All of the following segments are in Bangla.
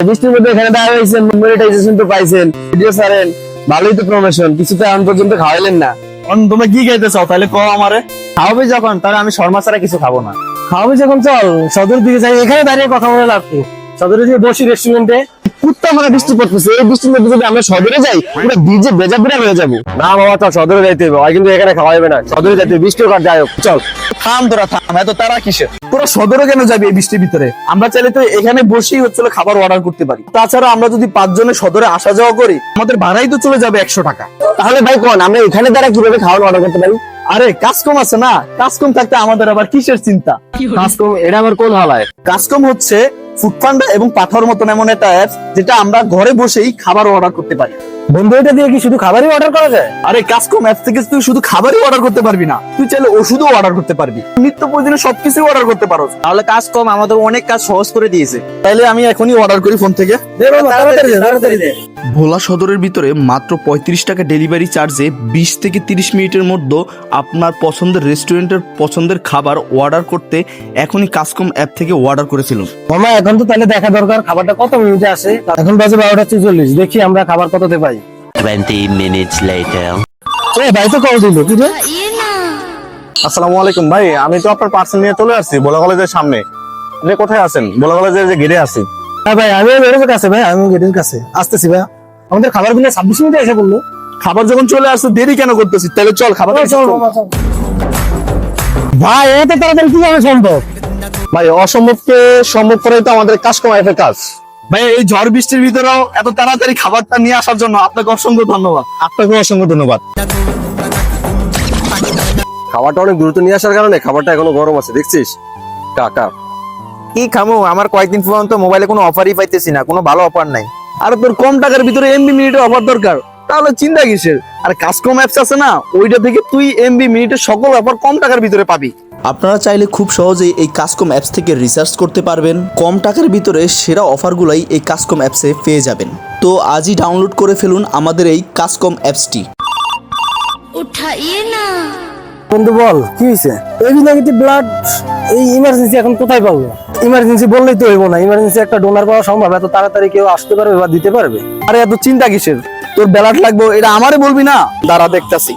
বৃষ্টির মধ্যে এখানে দেখা হয়েছেন, মনিটাইজেশন তো পাইছেন, ভিডিও ছাড়েন, ভালোই তো প্রমোশন, কিছু তো এখন পর্যন্ত খাওয়াইলেন না। তোমরা কি খাইতে চাও তাহলে কও আমারে। খাওয়াবে যখন, তাহলে আমি শর্মা ছাড়া কিছু খাবো না। খাওয়াবে যখন চল সদর দিকে যাই, এখানে দাঁড়িয়ে কথা বলে লাভ কি? সদরে যে বসি রেস্টুরেন্টে, কুত্তা মারা বৃষ্টি পড়তেছে, এই বৃষ্টির মধ্যে যদি আমরা সদরে যাই পুরো ভিজে বেজাবেরা হয়ে যাবো। না বাবা চল, সদরে যাইতে হবে, আর কিন্তু এখানে খাওয়া যাবে না, সদরে যাইতে হবে, বৃষ্টি হোক যাই হোক চল। থাম তোরা থাম, এত তারা কিসের? তোরা সদরে কেন যাবি এই বৃষ্টির ভিতরে? আমরা চাইলে তো এখানে বসেই হচ্ছিল খাবার অর্ডার করতে পারি। তাছাড়া আমরা যদি 5 জনে সদরে আসা যাওয়া করি, আমাদের ভাড়াই তো চলে যাবে 100 টাকা। তাহলে ভাই কোন আমরা এখানে দ্বারা কিভাবে খাবার অর্ডার করতে পারি? আরে কাজকম আছে না, কাজকম থাকতে আমাদের আবার কিসের চিন্তা? কাস্টম এটা আবার কোন হালায়? কাজকম হচ্ছে ফুডপান্ডা এবং পাঠার মতন এমন একটা অ্যাপস যেটা আমরা ঘরে বসেই খাবার অর্ডার করতে পারি। বন্ধু এটা দিয়ে কি শুধু খাবারই অর্ডার করা যায়? আরে কাজকম অ্যাপ থেকে তুই শুধু খাবারই অর্ডার করতে পারবি না, তুই চাইলে ওষুধও অর্ডার করতে পারবি, নিত্য প্রয়োজনীয় সবকিছু অর্ডার করতে পারো। তাহলে কাজ কম, আমাদের অনেক কাজ সহজ করে দিয়েছে। তাইলে আমি এখনই অর্ডার করি ফোন থেকে। তাড়াতাড়ি দে। ভোলা সদরের ভিতরে মাত্র 35 টাকা ডেলিভারি চার্জে 20 থেকে 30 মিনিটের মধ্যে আপনার পছন্দের রেস্টুরেন্টের পছন্দের খাবার অর্ডার করতে এখনই কাজকম অ্যাপ থেকে অর্ডার করেছিল। মামা এখন তো তাহলে দেখা দরকার খাবারটা কত মিনিটে আসে। এখন বাজে 12:44, দেখি আমরা খাবার কততে পাই। 20 minutes later. ভাই তো কল দিল কি রে? আসসালামু আলাইকুম ভাই, আমি তো আপনার পার্সেল নিয়ে চলে আসছি ভোলা কলেজের সামনে। আপনি কোথায় আছেন? ভোলা কলেজের যে গেটে আছি। হ্যাঁ ভাই, আমি গেটের কাছে, ভাই আমি গেটের কাছে আসতেছি ভাই। আমাদের খাবার গুলো 26 মিনিটে এসে বললো। খাবার যখন চলে আসছে দেরি কেন করতেছিস? তাহলে চল খাবার চল মামা চল। ভাই এত তাড়াতাড়ি কিভাবে সম্ভব? ভাই অসম্ভবকে সম্ভব করাই তো আমাদের কাজকম অ্যাপের কাজ। ভাই এই ঝড় বৃষ্টির ভিতরেও এত তাড়াতাড়ি খাবারটা নিয়ে আসার জন্য আপনাকে অসংখ্য ধন্যবাদ। আপনাকে অসংখ্য ধন্যবাদ। খাবারটা অনেক দ্রুত নিয়ে আসার কারণে খাবারটা এখনো গরম আছে, দেখছিস? কাকা কি খামু, আমার কয়েকদিন পর্যন্ত মোবাইলে কোনো অফারই পাইতেছি না, কোনো ভালো অফার নাই। আর তোর কম টাকার ভিতরে এমবি মিনিটে অফার দরকার, তাহলে চিন্তা কিসের? আর কাজকম অ্যাপস আছে না, ওইটা থেকে তুই এমবি মিনিটে সকল অফার কম টাকার ভিতরে পাবি। আপনারা চাইলে খুব সহজেই এই কাজকম অ্যাপস থেকে রিসার্চ করতে পারবেন। কম টাকার ভিতরে সেরা অফারগুলাই এই কাজকম অ্যাপসে পেয়ে যাবেন। তো আজই ডাউনলোড করে ফেলুন আমাদের এই কাজকম অ্যাপসটি। उठाइए ना। বন্ধু বল কি হয়েছে? এবি নেগেটিভ ব্লাড এই ইমার্জেন্সি এখন কোথায় পাবো? ইমার্জেন্সি বললেই তো হইব না, ইমার্জেন্সি একটা ডোনার পাওয়া সম্ভব? এত তাড়াতাড়ি কেউ আসতে পারবে বা দিতে পারবে? আরে এত চিন্তা কিসের? তোর ব্যালাট লাগবে এটা আমারে বলবি না, দাঁড়া দেখতাছি।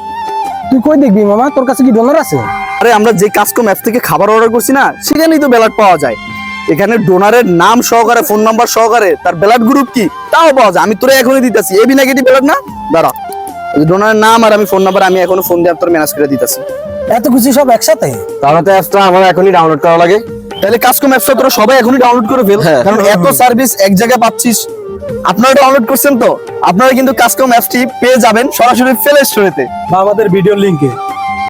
তুই কই দেখবি মামা, তোর কাছে কি ডোনার আছে? আরে আমরা যে কাজকম অ্যাপ থেকে খাবার অর্ডার করছি না, সেখানেই তো ব্যালাট পাওয়া যায়। এখানে ডোনারের নাম সহকারে, ফোন নাম্বার সহকারে, তার ব্যালাট গ্রুপ কি তাও পাওয়া যায়। আমি তোরে এখনই দিতেছি, এবি নেগেটিভ ব্যালাট না, দাঁড়া ডোনারের নাম আর আমি ফোন নাম্বার আমি এখনো ফোন দিয়ে তোর ম্যানেজ করে দিতেছি। এত কিছু সব একসাথে? তাহলে তো অ্যাপসটা আমার এখনই ডাউনলোড করা লাগে। তাহলে কাজকম অ্যাপসটা তোরা সবাই এখনই ডাউনলোড করে ফেল, কারণ এত সার্ভিস এক জায়গায় পাচ্ছিস। আপনারা ডাউনলোড করছেন তো, আপনারা কিন্তু কাজকম অ্যাপসটি পেয়ে যাবেন সরাসরি প্লে স্টোরেতে বা আমাদের ভিডিও লিংকে।